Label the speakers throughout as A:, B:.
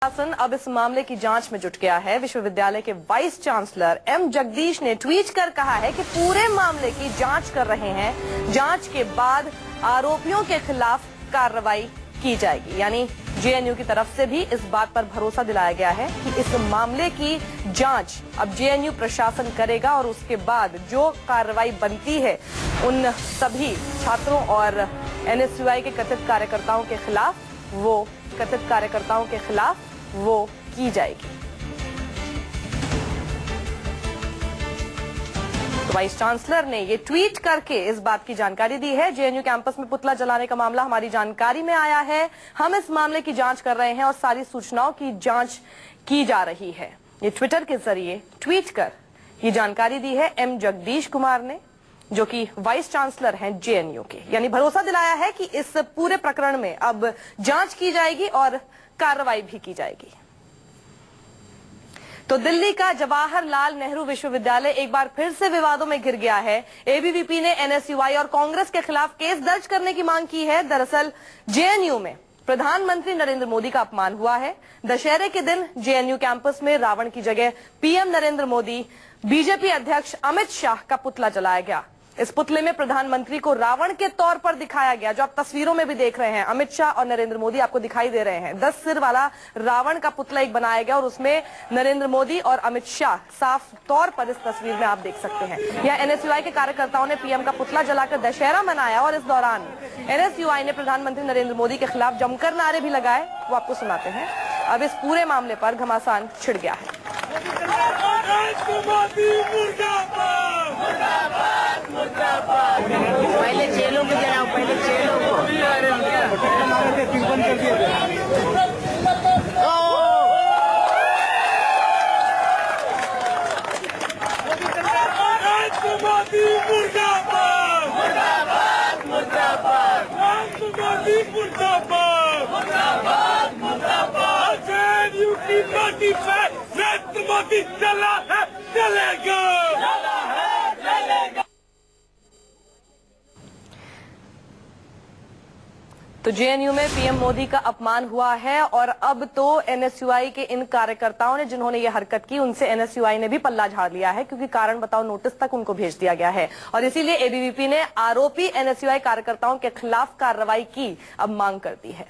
A: शासन अब इस मामले की जांच में जुट गया है। विश्वविद्यालय के वाइस चांसलर एम जगदीश ने ट्वीट कर कहा है कि पूरे मामले की जांच कर रहे हैं। जांच के बाद आरोपियों के खिलाफ कार्रवाई की जाएगी। यानी जेएनयू की तरफ से भी इस बात पर भरोसा दिलाया गया है कि इस मामले की जांच अब जेएनयू प्रशासन करेगा और उसके बाद जो कार्रवाई बनती है उन सभी छात्रों और एनएसयूआई के कथित कार्यकर्ताओं के खिलाफ वो की जाएगी। तो वाइस चांसलर ने ये ट्वीट करके इस बात की जानकारी दी है। जेएनयू कैंपस में पुतला जलाने का मामला हमारी जानकारी में आया है। हम इस मामले की जांच कर रहे हैं और सारी सूचनाओं की जांच की जा रही है। ये ट्विटर के जरिए ट्वीट कर ये जानकारी दी है एम जगदीश कुमार ने, जो कि वाइस चांसलर हैं जेएनयू के। यानी भरोसा दिलाया है कि इस पूरे प्रकरण में अब जांच की जाएगी और कार्रवाई भी की जाएगी। तो दिल्ली का जवाहरलाल नेहरू विश्वविद्यालय एक बार फिर से विवादों में घिर गया है। एबीवीपी ने एनएसयूआई और कांग्रेस के खिलाफ केस दर्ज करने की मांग की है। दरअसल जेएनयू में प्रधानमंत्री नरेंद्र मोदी का अपमान हुआ है। दशहरे के दिन जेएनयू कैंपस में रावण की जगह पीएम नरेंद्र मोदी, बीजेपी अध्यक्ष अमित शाह का पुतला जलाया गया। इस पुतले में प्रधानमंत्री को रावण के तौर पर दिखाया गया, जो आप तस्वीरों में भी देख रहे हैं। अमित शाह और नरेंद्र मोदी आपको दिखाई दे रहे हैं। 10 सिर वाला रावण का पुतला एक बनाया गया और उसमें नरेंद्र मोदी और अमित शाह साफ तौर पर इस तस्वीर में आप देख सकते हैं। यह एनएसयूआई के कार्यकर्ताओं ने पीएम का पुतला जलाकर दशहरा मनाया और इस दौरान एनएसयूआई ने प्रधानमंत्री नरेंद्र मोदी के खिलाफ जमकर नारे भी लगाए। वो आपको सुनाते हैं। अब इस पूरे मामले पर घमासान छिड़ गया है।
B: पहले जेलों को जलाओ, पहले जेलों को।
C: मोदी चला है, चलेगा।
A: तो जेएनयू में पीएम मोदी का अपमान हुआ है और अब तो एनएसयूआई के इन कार्यकर्ताओं ने जिन्होंने ये हरकत की उनसे एनएसयूआई ने भी पल्ला झाड़ लिया है, क्योंकि कारण बताओ नोटिस तक उनको भेज दिया गया है। और इसीलिए एबीवीपी ने आरोपी एनएसयूआई कार्यकर्ताओं के खिलाफ कार्रवाई की अब मांग कर दी है।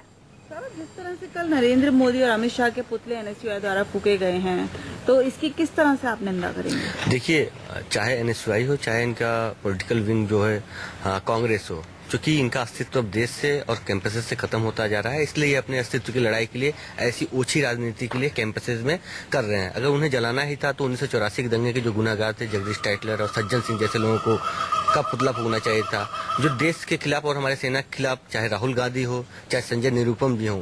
D: जिस तरह से कल नरेंद्र मोदी और अमित शाह के पुतले एनएसयूआई द्वारा फूके गए हैं, तो इसकी किस तरह से आप निंदा करेंगे?
E: देखिए, चाहे एनएसयूआई हो, चाहे इनका पॉलिटिकल विंग जो है कांग्रेस हो, क्योंकि इनका अस्तित्व अब देश से और कैंपसेस से खत्म होता जा रहा है, इसलिए ये अपने अस्तित्व की लड़ाई के लिए ऐसी ओछी राजनीति के लिए कैंपसेस में कर रहे हैं। अगर उन्हें जलाना ही था तो 1984 के दंगे के जो गुनाहगार थे जगदीश टाइटलर और सज्जन सिंह जैसे लोगों को का पुतला फूकना चाहिए था। जो देश के खिलाफ और हमारे सेना के खिलाफ, चाहे राहुल गांधी हो, चाहे संजय निरुपम जी हो,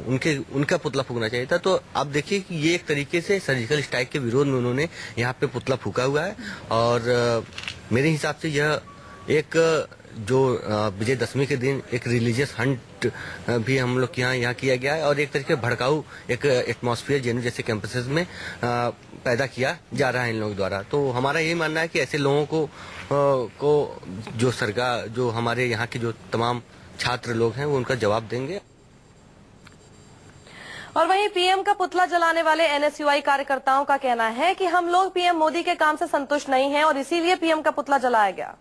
E: उनका पुतला फूकना चाहिए था। तो आप देखिए कि ये एक तरीके से सर्जिकल स्ट्राइक के विरोध में उन्होंने यहाँ पे पुतला फूका हुआ है। और मेरे हिसाब से यह एक जो विजयदशमी के दिन एक रिलीजियस हंट भी हम लोग यहाँ किया गया है और एक तरीके भड़काऊ एक एटमॉस्फेयर जेएनयू जैसे कैंपसेस में पैदा किया जा रहा है इन लोगों द्वारा। तो हमारा यही मानना है कि ऐसे लोगों को जो सरकार, जो हमारे यहाँ के जो तमाम छात्र लोग हैं वो उनका जवाब देंगे।
A: और वहीं पीएम का पुतला जलाने वाले एनएसयूआई कार्यकर्ताओं का कहना है कि हम लोग पीएम मोदी के काम से संतुष्ट नहीं हैं और इसीलिए पीएम का पुतला जलाया गया।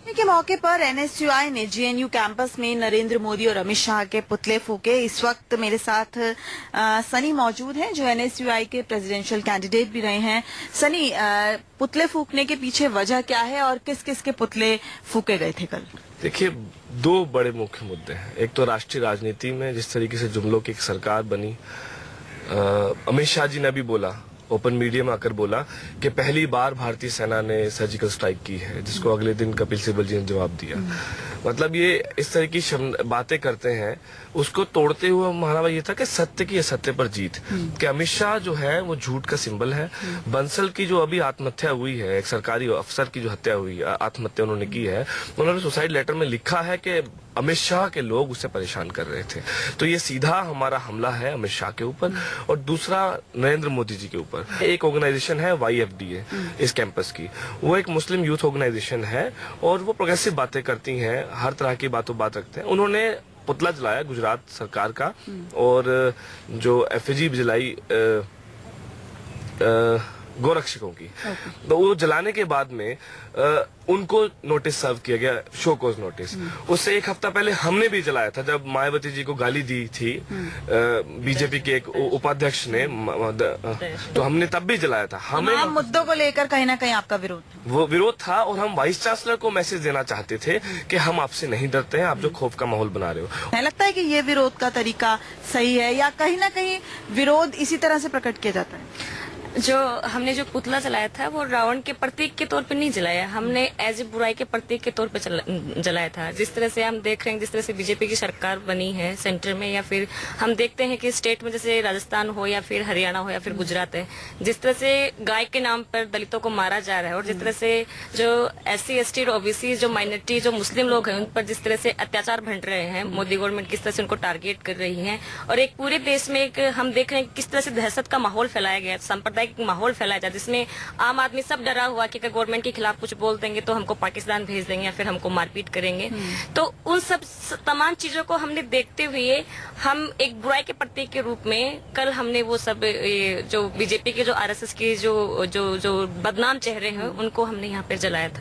D: के मौके पर एनएसयूआई ने जेएनयू कैंपस में नरेंद्र मोदी और अमित शाह के पुतले फूके। इस वक्त मेरे साथ सनी मौजूद हैं, जो एनएसयूआई के प्रेसिडेंशियल कैंडिडेट भी रहे हैं। सनी, पुतले फूकने के पीछे वजह क्या है और किस किस के पुतले फूके गए थे कल?
C: देखिए, दो बड़े मुख्य मुद्दे हैं। एक तो राष्ट्रीय राजनीति में जिस तरीके से जुमलों की एक सरकार बनी, अमित शाह जी ने भी बोला, ओपन मीडिया में आकर बोला कि पहली बार भारतीय सेना ने सर्जिकल स्ट्राइक की है, जिसको अगले दिन कपिल सिब्बल जी ने जवाब दिया। मतलब ये इस तरह की बातें करते हैं, उसको तोड़ते हुए हमारा ये था कि सत्य की असत्य पर जीत। कि अमित शाह जो है वो झूठ का सिंबल है। बंसल की जो अभी आत्महत्या हुई है, एक सरकारी अफसर की जो हत्या हुई, आत्महत्या उन्होंने की है, उन्होंने सुसाइड लेटर में लिखा है कि अमित शाह के लोग उसे परेशान कर रहे थे। तो ये सीधा हमारा हमला है अमित शाह के ऊपर। और दूसरा नरेंद्र मोदी जी के ऊपर। एक ऑर्गेनाइजेशन है YFDA इस कैंपस की, वो एक मुस्लिम यूथ ऑर्गेनाइजेशन है और वो प्रोग्रेसिव बातें करती हैं, हर तरह की बात रखते हैं। उन्होंने पुतला जलाया गुजरात सरकार का, और जो एफिजी जलाई गोरक्षकों की। तो वो जलाने के बाद में उनको नोटिस सर्व किया गया, शो कॉज नोटिस। उससे एक हफ्ता पहले हमने भी जलाया था, जब मायावती जी को गाली दी थी बीजेपी के एक उपाध्यक्ष ने, तो हमने तब भी जलाया था। हमें
D: तमाम मुद्दों को लेकर कहीं ना कहीं आपका विरोध था।
C: वो विरोध था, और हम वाइस चांसलर को मैसेज देना चाहते थे कि हम आपसे नहीं डरते हैं, आप जो खौफ का माहौल बना रहे हो।
D: नहीं लगता है कि ये विरोध का तरीका सही है, या कहीं ना कहीं विरोध इसी तरह से प्रकट किया जाता है?
B: जो हमने जो पुतला जलाया था वो रावण के प्रतीक के तौर पे नहीं जलाया, हमने एज ए बुराई के प्रतीक के तौर पे जलाया था। जिस तरह से हम देख रहे हैं, जिस तरह से बीजेपी की सरकार बनी है सेंटर में, या फिर हम देखते हैं कि स्टेट में जैसे राजस्थान हो या फिर हरियाणा हो या फिर गुजरात है, जिस तरह से गाय के नाम पर दलितों को मारा जा रहा है, और जिस तरह से जो SC ST और OBC जो माइनॉरिटी जो मुस्लिम लोग हैं उन पर जिस तरह से अत्याचार बढ़ रहे हैं, मोदी गवर्नमेंट किस तरह से उनको टारगेट कर रही है, और एक पूरे देश में एक हम देख रहे हैं किस तरह से दहशत का माहौल फैलाया गया, सांप्रदायिक माहौल फैलाया जाए, जिसमें आम आदमी सब डरा हुआ कि अगर गवर्नमेंट के खिलाफ कुछ बोल देंगे तो हमको पाकिस्तान भेज देंगे या फिर हमको मारपीट करेंगे। तो उन सब तमाम चीजों को हमने देखते हुए हम एक बुराई के प्रतीक के रूप में कल हमने वो सब जो बीजेपी के जो RSS के जो बदनाम चेहरे हैं उनको हमने यहाँ पे जलाया था।